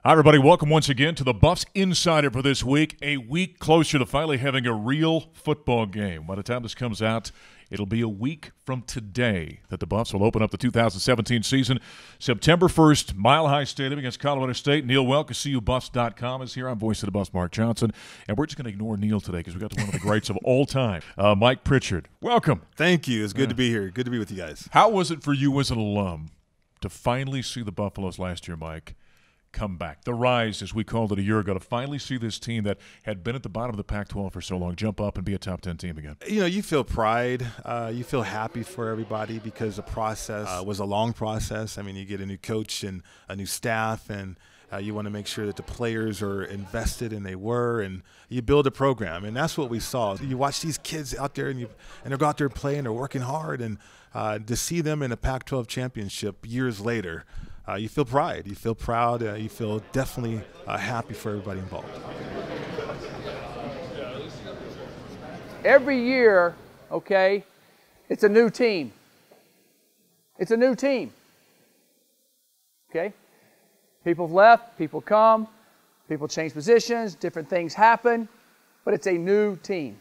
Hi, everybody. Welcome once again to the Buffs Insider for this week. A week closer to finally having a real football game. By the time this comes out, it'll be a week from today that the Buffs will open up the 2017 season. September 1st, Mile High Stadium against Colorado State. Neil Welk, CUBuffs.com is here. I'm voice of the Buffs, Mark Johnson. And we're just going to ignore Neil today because we got to one of the greats of all time, Mike Pritchard. Welcome. Thank you. It's good to be here. Good to be with you guys. How was it for you as an alum to finally see the Buffaloes last year, Mike, come back? The rise, as we called it a year ago, to finally see this team that had been at the bottom of the Pac-12 for so long jump up and be a top 10 team again. You know, you feel pride. You feel happy for everybody because the process was a long process. I mean, you get a new coach and a new staff, and you want to make sure that the players are invested, and they were, and you build a program. And that's what we saw. You watch these kids out there, and they go out there playing, they're working hard, and to see them in a Pac-12 championship years later, you feel pride. You feel proud. You feel definitely happy for everybody involved. Every year, okay, it's a new team. It's a new team. Okay? People have left, people come, people change positions, different things happen, but it's a new team.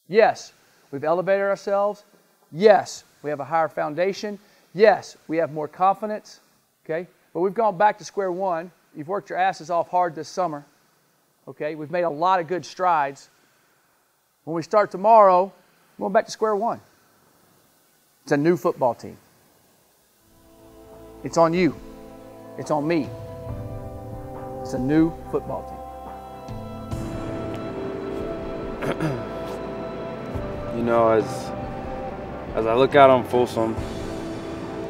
Yes, we've elevated ourselves. Yes, we have a higher foundation. Yes, we have more confidence, okay? But we've gone back to square one. You've worked your asses off hard this summer, okay? We've made a lot of good strides. When we start tomorrow, we're going back to square one. It's a new football team. It's on you. It's on me. It's a new football team. You know, as I look out on Folsom,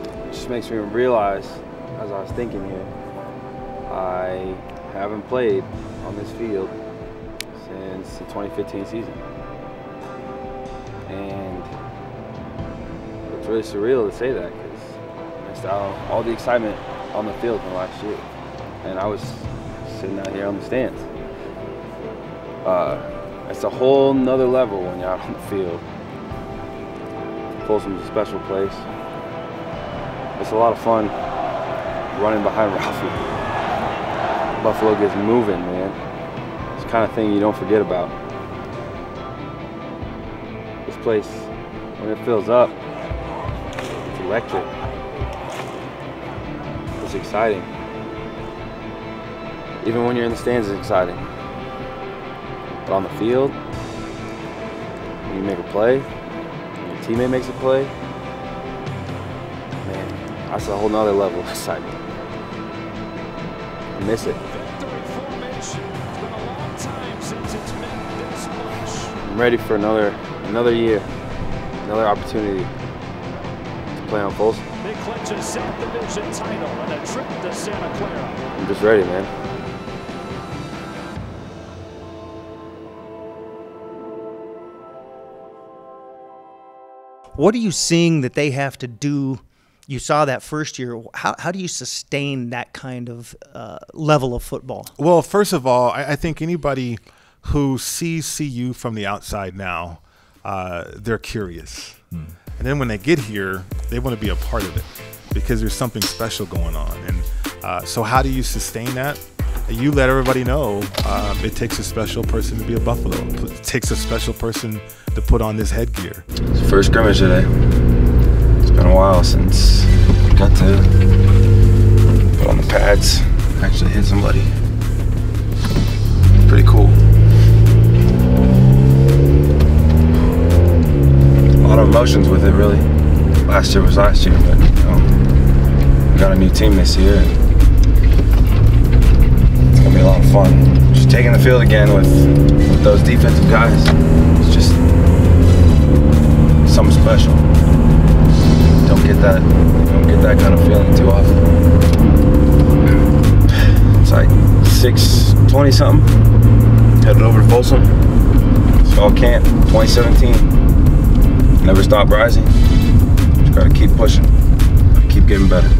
it just makes me realize, as I was thinking here, I haven't played on this field since the 2015 season. And it's really surreal to say that because I missed out on all the excitement on the field from last year. And I was sitting out here on the stands. It's a whole nother level when you're out on the field. Folsom's a special place. It's a lot of fun running behind Ralphie. Buffalo gets moving, man. It's the kind of thing you don't forget about. This place, when it fills up, it's electric. It's exciting. Even when you're in the stands, it's exciting. But on the field, when you make a play, when your teammate makes a play, that's a whole nother level of excitement. I miss it. I'm ready for another year, another opportunity to play on Folsom. They clinch a South Division title and a trip to Santa Clara. I'm just ready, man. What are you seeing that they have to do? You saw that first year. How do you sustain that kind of level of football? Well, first of all, I think anybody who sees CU from the outside now, they're curious. And then when they get here, they want to be a part of it because there's something special going on. And so how do you sustain that? You let everybody know it takes a special person to be a Buffalo. It takes a special person to put on this headgear. It's the first scrimmage today. It's been a while since I got to put on the pads, actually hit somebody. Pretty cool. A lot of emotions with it, really. Last year was last year, but you know, we got a new team this year. And it's gonna be a lot of fun. Just taking the field again with those defensive guys. It's just something special. Don't get that kind of feeling too often. It's like 6:20 something. Headed over to Folsom. Fall camp 2017. Never stop rising. Just gotta keep pushing. Gotta keep getting better.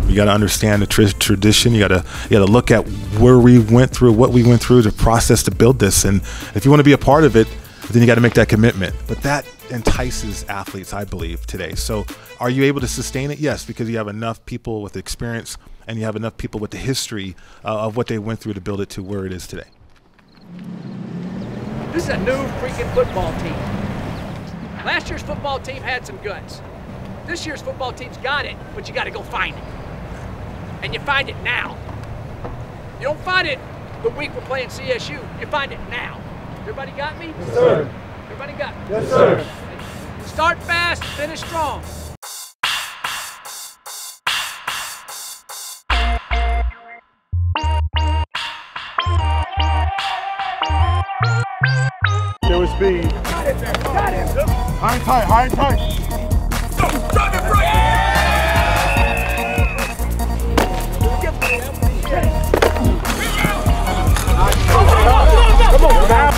You got to understand the tradition. You got to look at where we went through, what we went through, the process to build this. And if you want to be a part of it, then you got to make that commitment. But that entices athletes, I believe, today. So are you able to sustain it? Yes, because you have enough people with experience and you have enough people with the history of what they went through to build it to where it is today. This is a new freaking football team. Last year's football team had some guts. This year's football team's got it, but you got to go find it. And you find it now. You don't find it the week we're playing CSU. You find it now. Everybody got me? Yes, sir. Everybody got me? Yes, sir. Start fast, finish strong. There was speed. Got him. High and tight, high and tight. Drive it right. Come on, man.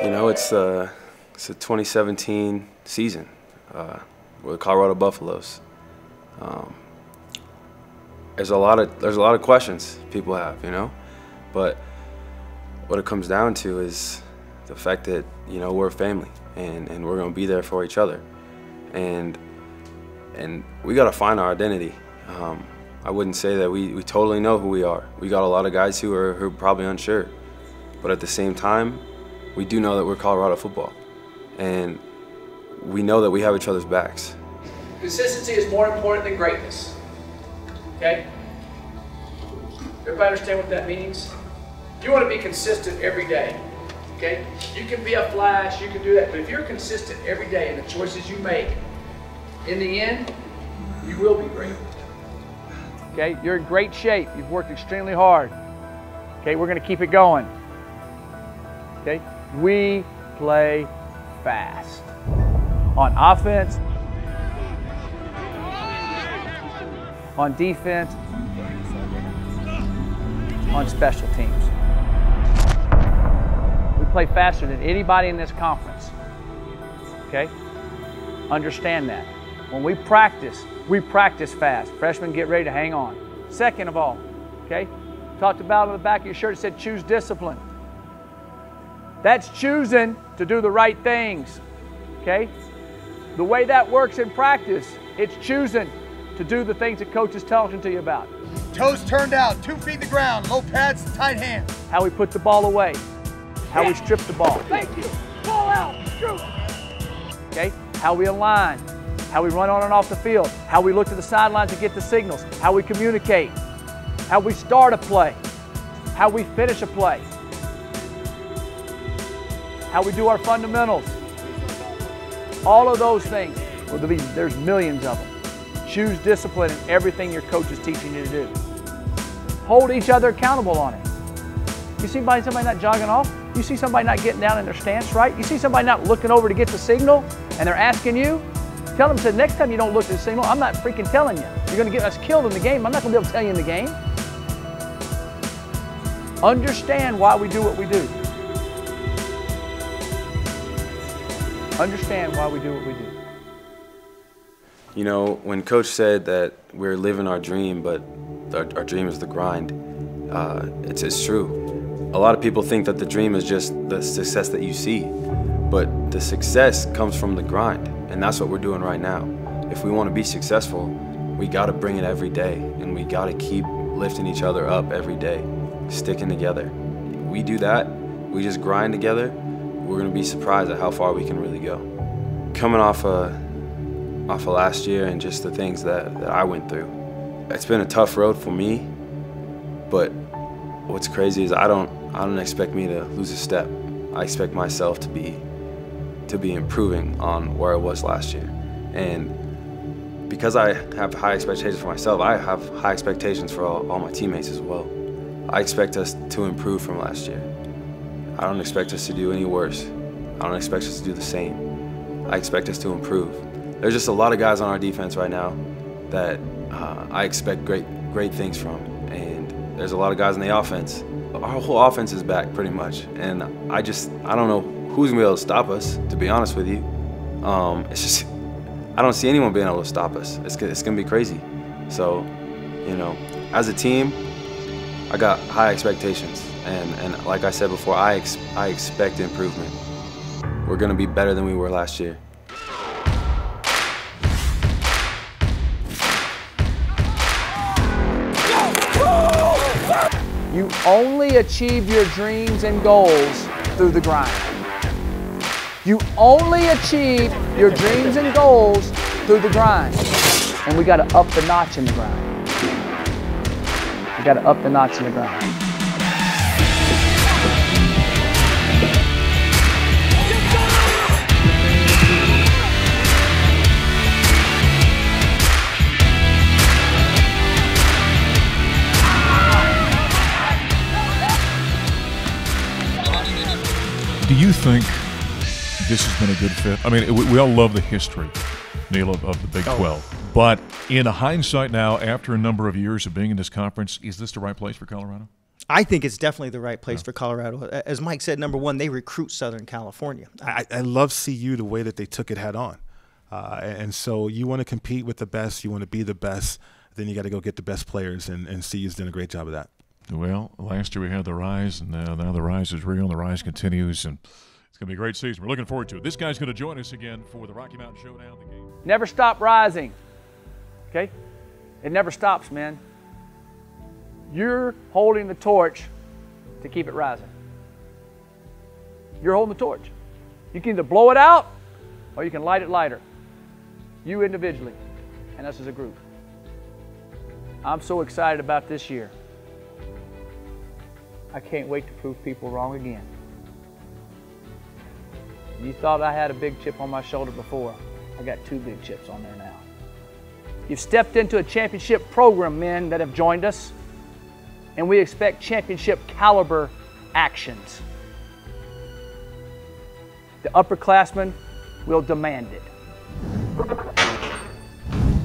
You know, it's a 2017 season with the Colorado Buffaloes. There's a lot of questions people have, you know, but what it comes down to is the fact that, you know, we're a family and we're going to be there for each other, and we got to find our identity. I wouldn't say that we totally know who we are. We got a lot of guys who are probably unsure, but at the same time, we do know that we're Colorado football, and we know that we have each other's backs. Consistency is more important than greatness. Okay? Everybody understand what that means? You want to be consistent every day. Okay? You can be a flash, you can do that, but if you're consistent every day in the choices you make, in the end, you will be great. Okay? You're in great shape. You've worked extremely hard. Okay? We're going to keep it going. Okay? We play fast. On offense, on defense, on special teams. We play faster than anybody in this conference. Okay? Understand that. When we practice fast. Freshmen, get ready to hang on. Second of all, okay? Talked about on the back of your shirt, it said choose discipline. That's choosing to do the right things, okay? The way that works in practice, it's choosing to do the things that coach is talking to you about. Toes turned out, 2 feet in the ground, low pads, tight hands. How we put the ball away, how we strip the ball. Thank you. Ball out. Shoot. Okay? How we align, how we run on and off the field, how we look to the sidelines to get the signals, how we communicate, how we start a play, how we finish a play, how we do our fundamentals. All of those things, well, there's millions of them. Choose discipline in everything your coach is teaching you to do. Hold each other accountable on it. You see somebody not jogging off? You see somebody not getting down in their stance right? You see somebody not looking over to get the signal and they're asking you? Tell them, say, next time you don't look at the signal, I'm not freaking telling you. You're going to get us killed in the game. I'm not going to be able to tell you in the game. Understand why we do what we do. Understand why we do what we do. You know, when Coach said that we're living our dream, but our dream is the grind, it's true. A lot of people think that the dream is just the success that you see, but the success comes from the grind, and that's what we're doing right now. If we want to be successful, we got to bring it every day, and we got to keep lifting each other up every day, sticking together. We do that, we just grind together, we're going to be surprised at how far we can really go. Coming off of last year and just the things that I went through, it's been a tough road for me, but what's crazy is I don't expect me to lose a step. I expect myself to be improving on where I was last year. And because I have high expectations for myself, I have high expectations for all my teammates as well. I expect us to improve from last year. I don't expect us to do any worse. I don't expect us to do the same. I expect us to improve. There's just a lot of guys on our defense right now that I expect great things from. And there's a lot of guys in the offense. Our whole offense is back pretty much. And I don't know who's gonna be able to stop us, to be honest with you. It's just, I don't see anyone being able to stop us. It's gonna be crazy. So, you know, as a team, I got high expectations. And like I said before, I expect improvement. We're gonna be better than we were last year. You only achieve your dreams and goals through the grind. You only achieve your dreams and goals through the grind. And we got to up the notch in the grind. We got to up the notch in the grind. Do you think this has been a good fit? I mean, we all love the history, Neil, of the Big 12. But in hindsight now, after a number of years of being in this conference, is this the right place for Colorado? I think it's definitely the right place for Colorado. As Mike said, number one, they recruit Southern California. I love CU the way that they took it head on. And so you want to compete with the best, you want to be the best, then you got to go get the best players, and CU's done a great job of that. Well, last year we had the rise, and now the rise is real, and the rise continues, and it's going to be a great season. We're looking forward to it. This guy's going to join us again for the Rocky Mountain Showdown. The game. Never stop rising, okay? It never stops, man. You're holding the torch to keep it rising. You're holding the torch. You can either blow it out, or you can light it lighter. You individually, and us as a group. I'm so excited about this year. I can't wait to prove people wrong again. You thought I had a big chip on my shoulder before. I got 2 big chips on there now. You've stepped into a championship program, men that have joined us, and we expect championship caliber actions. The upperclassmen will demand it.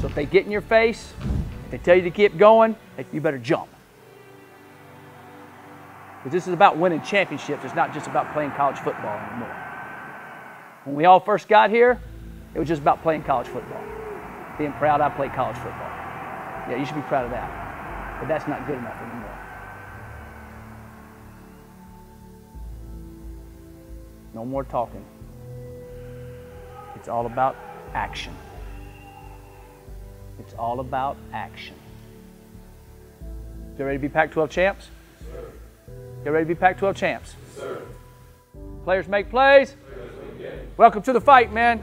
So if they get in your face, if they tell you to keep going, you better jump. Because this is about winning championships. It's not just about playing college football anymore. When we all first got here, it was just about playing college football. Being proud I played college football. Yeah, you should be proud of that. But that's not good enough anymore. No more talking. It's all about action. It's all about action. You ready to be Pac-12 champs? Sir. You ready to be Pac-12 champs? Sir. Players make plays. Welcome to the fight, man.